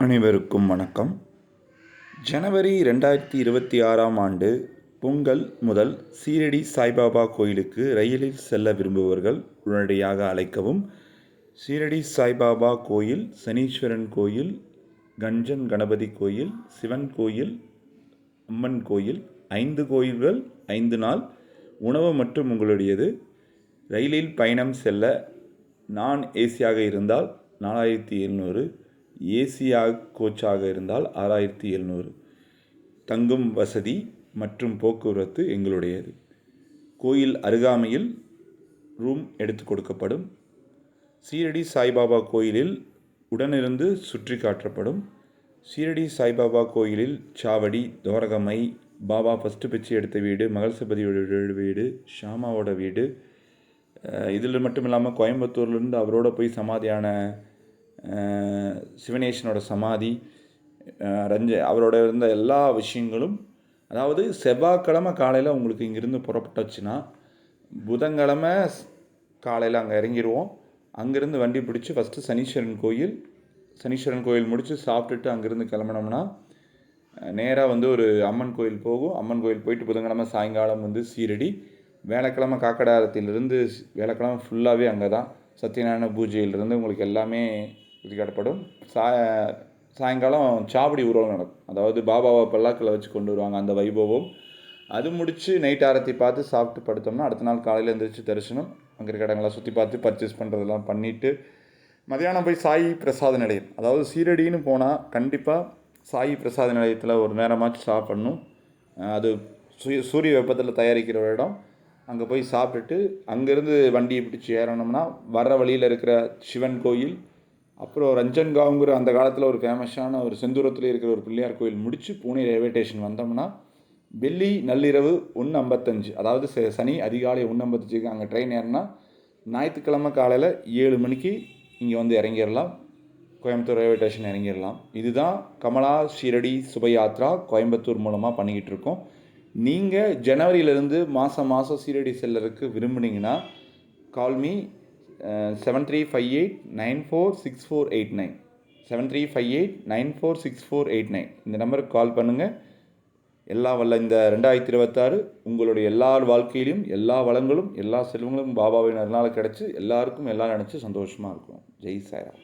அனைவருக்கும் வணக்கம். ஜனவரி 2026ஆம் ஆண்டு பொங்கல் முதல் சீரடி சாய்பாபா கோயிலுக்கு ரயிலில் செல்ல விரும்புபவர்கள் உடனடியாக அழைக்கவும். சீரடி சாய்பாபா கோயில், சனீஸ்வரன் கோயில், கஞ்சன் கணபதி கோயில், சிவன் கோயில், அம்மன் கோயில், 5 கோயில்கள், 5 நாள். உணவு மற்றும் உங்களுடையது. ரயிலில் பயணம் செல்ல நான் ஏசியாக இருந்தால் 4700, ஏசியாக கோச்சாக இருந்தால் 6700. தங்கும் வசதி மற்றும் போக்குவரத்து எங்களுடையது. கோயில் அருகாமையில் ரூம் எடுத்து கொடுக்கப்படும். சீரடி சாய்பாபா கோயிலில் உடனிருந்து சுற்றி காட்டப்படும். சீரடி சாய்பாபா கோயிலில் சாவடி, தோரகமை, பாபா ஃபஸ்ட்டு பிச்சை எடுத்த வீடு, மகள்சபதியோட வீடு, ஷாமாவோட வீடு, இதில் மட்டும் இல்லாமல் கோயம்புத்தூர்லேருந்து அவரோட போய் சமாதியான சிவனேசனோட சமாதி, அவரோட இருந்த எல்லா விஷயங்களும். அதாவது செவ்வாய்க்கிழமை காலையில் உங்களுக்கு இங்கேருந்து புறப்பட்டுச்சுன்னா புதன்கிழமை காலையில் அங்கே இறங்கிடுவோம். அங்கேருந்து வண்டி பிடிச்சி ஃபஸ்ட்டு சனீஸ்வரன் கோயில் முடித்து சாப்பிட்டுட்டு அங்கேருந்து கிளம்பினோம்னா நேராக ஒரு அம்மன் கோயில் போகும். அம்மன் கோயில் போயிட்டு புதன்கிழமை சாயங்காலம் சீரடி. வேலைக்கிழமை காக்கடாரத்திலிருந்து வேலைக்கிழமை ஃபுல்லாகவே அங்கே தான். சத்யநாராயண பூஜையிலிருந்து உங்களுக்கு எல்லாமே இது காட்டப்படும். சாயங்காலம் சாவடி ஊர்வலம் நடக்கும். அதாவது பாபாவை பல்லாக்கில் வச்சு கொண்டு வருவாங்க, அந்த வைபவம். அது முடித்து நைட் ஆரத்தி பார்த்து சாப்பிட்டு படுத்தோம்னா அடுத்த நாள் காலையில் எழுந்திரிச்சு தரிசனம், அங்கே இருக்கிற இடங்கள்லாம் சுற்றி பார்த்து பர்ச்சேஸ் பண்ணுறதெல்லாம் பண்ணிவிட்டு மதியானம் போய் சாயி பிரசாத நிலையம், அதாவது சீரடின்னு போனால் கண்டிப்பாக சாயி பிரசாத நிலையத்தில் ஒரு நேரமாச்சு சாப்பிட்ணும். அது சூரிய வெப்பத்தில் தயாரிக்கிற ஒரு இடம். அங்கே போய் சாப்பிட்டுட்டு அங்கேருந்து வண்டியை பிடிச்சி ஏறணும்னா வர வழியில் இருக்கிற சிவன் கோயில், அப்புறம் ரஞ்சன்காவுங்கிற அந்த காலத்தில் ஒரு ஃபேமஸான ஒரு செந்தூரத்தில் இருக்கிற ஒரு பிள்ளையார் கோயில் முடித்து பூனே ரயில்வே ஸ்டேஷன் வந்தோம்னா வெள்ளி நள்ளிரவு 1:55, அதாவது சனி அதிகாலை 1:55 அங்கே ட்ரெயின் ஏறினா ஞாயிற்றுக்கிழமை காலையில் 7 மணிக்கு இங்கே இறங்கிடலாம். கோயம்புத்தூர் ரயில்வே ஸ்டேஷன் இறங்கிடலாம். இதுதான் கமலா ஷீரடி சுபயாத்ரா கோயம்புத்தூர் மூலமாக பண்ணிக்கிட்டு இருக்கோம். நீங்கள் ஜனவரியிலேருந்து மாதம் சீரடி செல்லறதுக்கு விரும்புனீங்கன்னா கால்மி 7358946489, 7358946489 இந்த நம்பருக்கு கால் பண்ணுங்கள். இந்த 2026 உங்களுடைய எல்லா வாழ்க்கையிலும் எல்லா வளங்களும் எல்லா செல்வங்களும் பாபாவின் அருளால் கிடச்சி எல்லாருக்கும் எல்லாம் நினச்சி சந்தோஷமாக இருக்கும். ஜெய் சாய்ராம்.